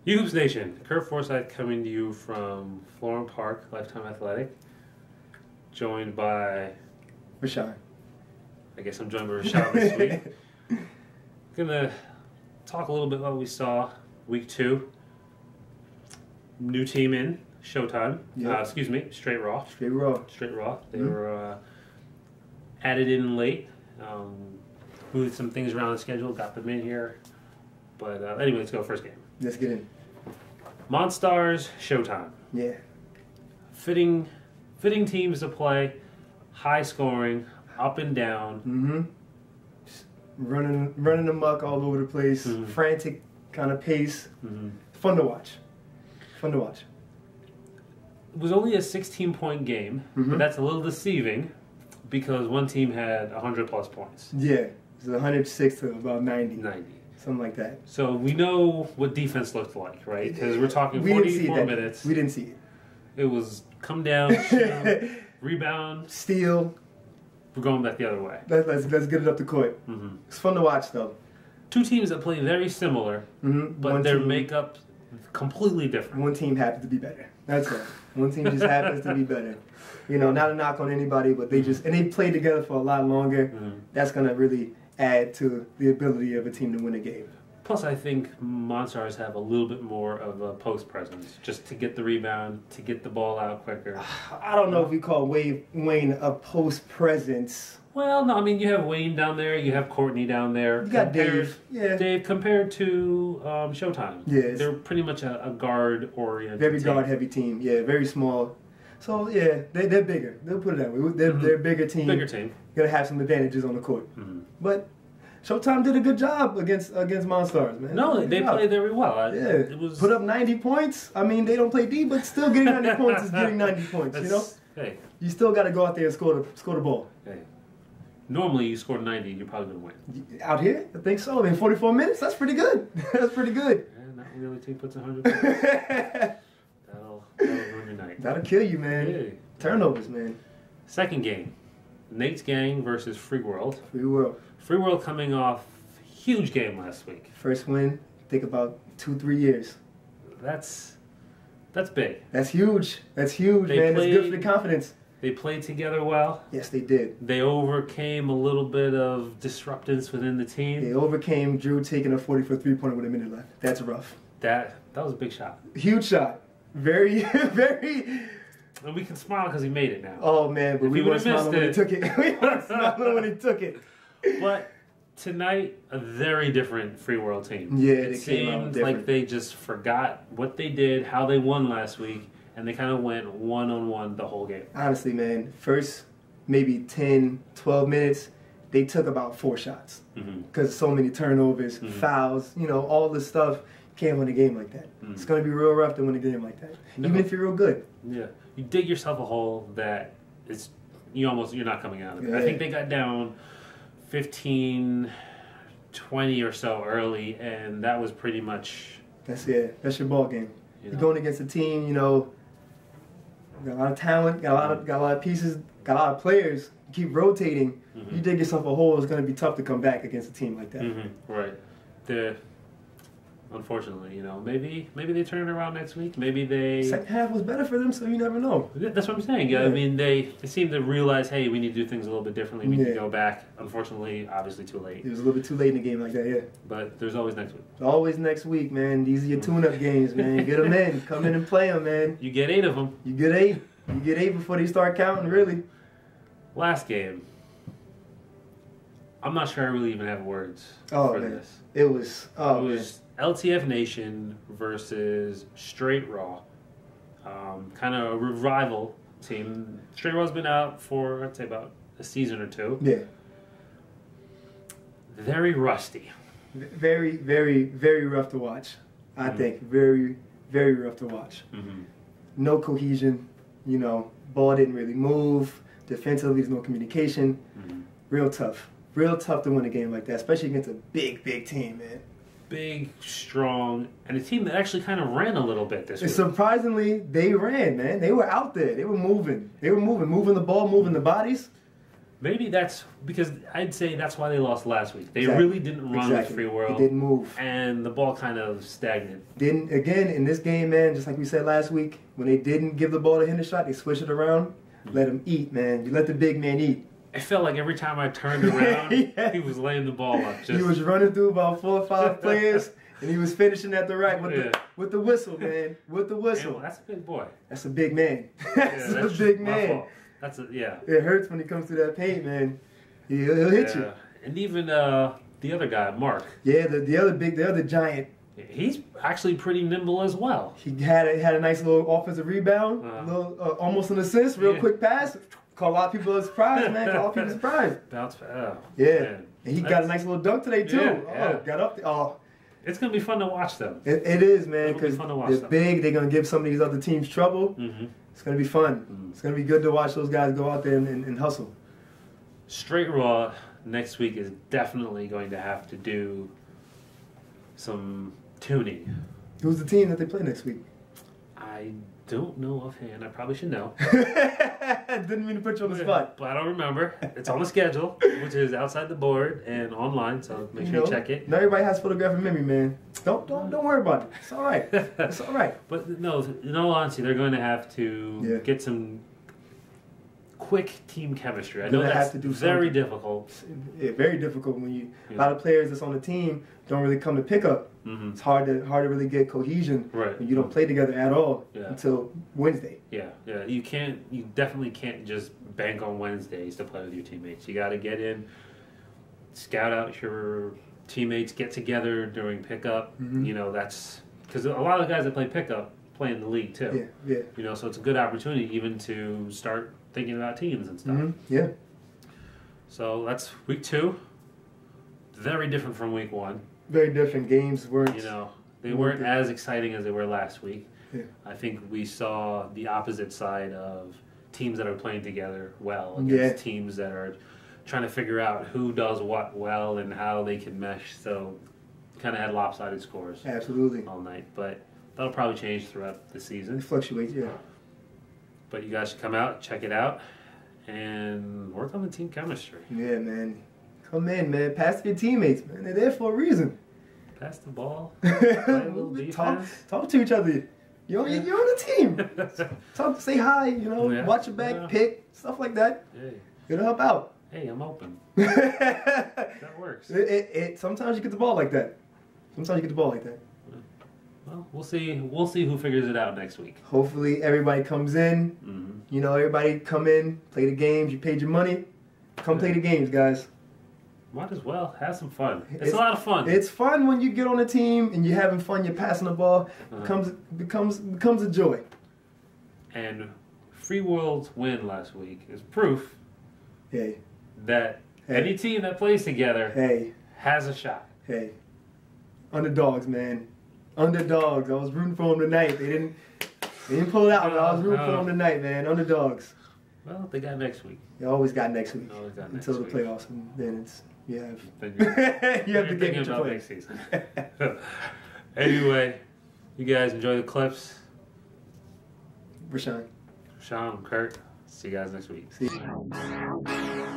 Hoops Nation, Kurt Forsyth coming to you from Florham Park, Lifetime Athletic, joined by Rashawn. I guess I'm joined by Rashawn this week. Gonna talk a little bit about what we saw week 2. New team in, Showtime. Yep. Straight Raw. Straight Raw. Straight Raw. They were added in late. Moved some things around the schedule, got them in here. But anyway, let's go first game. Let's get in. Monstars, Showtime. Yeah. Fitting teams to play, high scoring, up and down. Mm-hmm. Running amok all over the place. Mm-hmm. Frantic kind of pace. Mm-hmm. Fun to watch. Fun to watch. It was only a 16-point game, but that's a little deceiving because one team had 100-plus points. Yeah. It's 106 to about 90. 90. Something like that. So we know what defense looked like, right? Because we're talking 44 minutes. We didn't see it. It was come down, shoot, rebound, steal. We're going back the other way. Let's get it up the court. Mm-hmm. It's fun to watch, though. Two teams that play very similar, but their makeup completely different. One team happens to be better. That's all. One team just happens to be better. You know, not a knock on anybody, but they they play together for a lot longer. That's gonna really add to the ability of a team to win a game. Plus, I think Monstars have a little bit more of a post presence, just to get the rebound, to get the ball out quicker. I don't know if we call Wayne a post presence. Well, no, I mean, you have Wayne down there, you have Courtney down there. You got Dave. Yeah. Dave, compared to Showtime. Yes. They're pretty much a guard-oriented Very team. guard-heavy team. Yeah, very small. So, yeah, they're bigger. They'll put it that way. They're a bigger team. Bigger team. Going to have some advantages on the court. But Showtime did a good job against Monstars, man. No, they played very well. It was put up 90 points. I mean, they don't play D, but still getting 90 points is getting 90 points, you know? Hey. You still got to go out there and score the ball. Hey. Normally, you score 90, you're probably going to win. Out here? I think so. In 44 minutes? That's pretty good. That's pretty good. Yeah, not really. Team puts 100 points. That'll ruin your night. That'll kill you, man. Yeah. Turnovers, man. Second game. Nate's Gang versus Free World. Free World. Free World coming off huge game last week. First win, think about 2-3 years. That's big. That's huge. That's huge, man. It's good for the confidence. They played together well. Yes, they did. They overcame a little bit of disruptance within the team. They overcame Drew taking a 40-foot three-pointer with a minute left. That's rough. That was a big shot. Huge shot. Very, very... And we can smile because he made it now. Oh, man, but we weren't smiling when he took it. We weren't smiling when he took it. But tonight, a very different Free World team. Yeah, it seemed like they just forgot what they did, how they won last week, and they kind of went one-on-one the whole game. Honestly, man, first maybe 10, 12 minutes, they took about 4 shots. Because so many turnovers, fouls, you know, all this stuff. Can't win a game like that. It's going to be real rough to win a game like that, even if you're real good. Yeah. You dig yourself a hole that you're not coming out of it. Yeah. I think they got down 15, 20 or so early, and that was pretty much... That's it. That's your ball game. You're going against a team, you know, got a lot of talent, got a lot of pieces, got a lot of players. You keep rotating. You dig yourself a hole, it's going to be tough to come back against a team like that. Right. Unfortunately, you know, maybe they turn it around next week. Maybe they... Second half was better for them, so you never know. That's what I'm saying. Yeah. I mean, they seem to realize, hey, we need to do things a little bit differently. We need to go back. Unfortunately, obviously too late. It was a little bit too late in the game like that, yeah. But there's always next week. Always next week, man. These are your tune-up games, man. Get them in. Come in and play them, man. You get 8 of them. You get 8. You get 8 before they start counting, really. Last game. I'm not sure I really even have words for this. It was LTF Nation versus Straight Raw. Kind of a rival team. Straight Raw's been out for, I'd say, about a season or 2. Yeah. Very rusty. Very, very, very rough to watch. I think. Very, very rough to watch. No cohesion. You know, ball didn't really move. Defensively, there's no communication. Real tough. Real tough to win a game like that, especially against a big, big team, man. Big, strong, and a team that actually kind of ran a little bit this week. Surprisingly, they ran, man. They were out there. They were moving. Moving the ball, moving the bodies. Maybe that's because I'd say that's why they lost last week. They really didn't run with Free World. They didn't move. And the ball kind of stagnant. Didn't, again, in this game, man, just like we said last week, when they didn't give the ball to Hendershot, they switched it around. Let him eat, man. You let the big man eat. It felt like every time I turned around, he was laying the ball up. He was running through about 4 or 5 players, and he was finishing at the right with the whistle, man. With the whistle. Man, well, that's a big boy. That's a big man. That's a big man. That's a, yeah. It hurts when he comes through that paint, man. He'll hit you. And even the other guy, Mark. Yeah, the other giant. He's actually pretty nimble as well. He had a nice little offensive rebound, almost an assist, real quick pass. Caught a lot of people surprised, man. Caught a lot of people surprised. Bounce. Yeah. Man. And he got a nice little dunk today, too. Yeah. Got up there. Oh. It's going to be fun to watch them. It is, man, because they're big. They're going to give some of these other teams trouble. Mm-hmm. It's going to be fun. Mm-hmm. It's going to be good to watch those guys go out there and hustle. Straight Raw next week is definitely going to have to do some tuning. Who's the team that they play next week? I don't know offhand. I probably should know. Didn't mean to put you on the spot. But I don't remember. It's on the schedule, which is outside the board and online, so make sure you check it. Not everybody has photographic memory, man. Don't worry about it. It's all right. It's all right. But no, in all honesty, they're going to have to get some quick team chemistry. I know that's very difficult. Yeah, very difficult when a lot of players that's on the team don't really come to pick up. Mm-hmm. It's hard to really get cohesion when you don't play together at all until Wednesday. Yeah. You definitely can't just bank on Wednesdays to play with your teammates. You got to get in, scout out your teammates, get together during pickup. Mm-hmm. That's because a lot of the guys that play pickup play in the league too. Yeah. So it's a good opportunity even to start thinking about teams and stuff. Mm-hmm. Yeah. So that's week 2. Very different from week 1. Very different. Games weren't. They weren't as exciting as they were last week. Yeah. I think we saw the opposite side of teams that are playing together well against teams that are trying to figure out who does what well and how they can mesh. So kind of had lopsided scores. Absolutely. All night. But that'll probably change throughout the season. It fluctuates, yeah. But you guys should come out, check it out, and work on the team chemistry. Yeah, man. Come in, man. Pass to your teammates, man. They're there for a reason. Pass the ball. Play a little defense. Talk to each other. You're on the team. Say hi, watch your back, pick, stuff like that. Hey. It'll help out. Hey, I'm open. That works. Sometimes you get the ball like that. Well, we'll see. We'll see who figures it out next week. Hopefully everybody comes in. Mm-hmm. Everybody come in, play the games. You paid your money. Come play the games, guys. Might as well. Have some fun. It's a lot of fun. It's fun when you get on a team and you're having fun. You're passing the ball. Becomes a joy. And Free World's win last week is proof that any team that plays together has a shot. Hey, underdogs, man. Underdogs. I was rooting for them tonight. They didn't pull it out, but I was rooting for them tonight, man. Underdogs. Well, they got next week. You always got next week. Until the playoffs, and then you have the game to play next season. Anyway, you guys enjoy the clips. Rashawn. Sean, Kurt. See you guys next week. See you.